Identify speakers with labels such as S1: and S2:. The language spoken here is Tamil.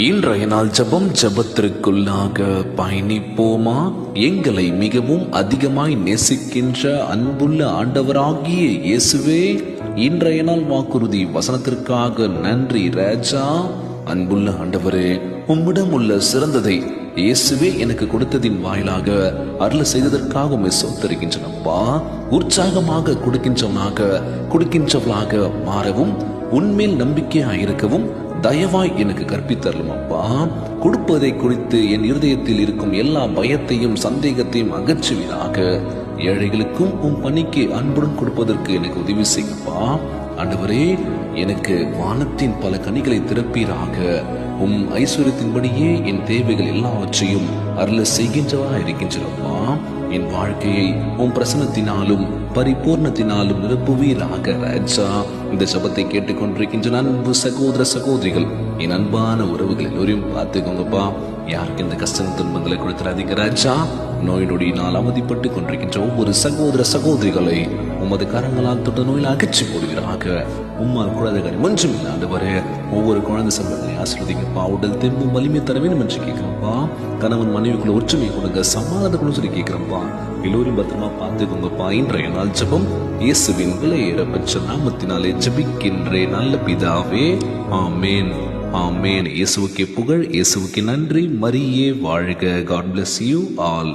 S1: இன்றைய நாள் ஜபத்திற்குள்ளாக பயணிப்போமா? எங்களை மிகவும் அதிகமாய் நேசிக்கின்ற அன்புள்ள ஆண்டவராகிய இயேசுவே, இன்றைய நாள் வாக்குறுதி வசனத்திற்காக நன்றி ராஜா. அன்புள்ள ஆண்டவரே, உம்மிடம் உள்ள சிறந்ததை இயேசுவே எனக்கு கொடுத்ததின் வாயிலாக அருள் செய்ததற்காக உம்மை சோத்தரிக்கின்றனப்பா. உற்சாகமாக கொடுக்கின்றவளாக மாறவும், உன்மேல் நம்பிக்கையாயிருக்கவும் தயவாய் எனக்கு கற்பித்தரலும் அப்பா. கொடுப்பதை குறித்து என் இருதயத்தில் இருக்கும் எல்லா பயத்தையும் சந்தேகத்தையும் அகற்றுவீராக. ஏழைகளுக்கும் உன் பணிக்கு அன்புடன் கொடுப்பதற்கு எனக்கு உதவி செய்யப்பா. ஆண்டவரே, எனக்கு வானத்தின் பல கனிகளை திறப்பீராக. உம் ஐஸ்வர்யத்தின்படியே என் தேவைகள் எல்லாவற்றையும் அருள் செய்கின்றவா இருக்கின்றனப்பா. என் வாழ்க்கையை உன் பிரசனத்தினாலும் பரிபூர்ணத்தினாலும் நிரப்புவீராக ராஜா. இந்த சபத்தை கேட்டுக்கொண்டிருக்கின்ற அன்பு சகோதர சகோதரிகள், என் அன்பான உறவுகள் எல்லோரையும் பார்த்துக்கோங்கப்பா. யாருக்கு இந்த கஷ்டம் துன்பங்களை கொடுத்துறாதீங்க ராஜா. நோய் நொடியினால் அவதிப்பட்டு கொண்டிருக்கின்ற ஒவ்வொரு சகோதர சகோதரிகளை உமது கரங்களால் தொட்ட நோயில் அகற்றி போடுவீராக. உம்மால் குழந்தைகள் மஞ்சும் இல்லாண்டவரே, ஒவ்வொரு குழந்தை சம்பளங்களை ஆசிர்வதிங்கப்பா. உடல் தெம்பும் வலிமை தர வேண்டும் என்று கேட்கிறோம்ப்பா. கணவன் மனைவிக்குள்ள ஒற்றுமை கொடுங்க, சமாதானம் சொல்லி கேட்கிறோம்ப்பா. எல்லோரும் பத்திரமா பார்த்துக்கோங்கப்பா. இன்றைய நாள் ஜபம் இயேசுவின் விலையேறப்பெற்ற நாமத்தினாலே ஜபிக்கின்றேன் நல்ல பிதாவே, ஆமேன், ஆமேன். இயேசுவுக்கே புகழ், இயேசுவுக்கு நன்றி. மரியே வாழ்க. God bless you all.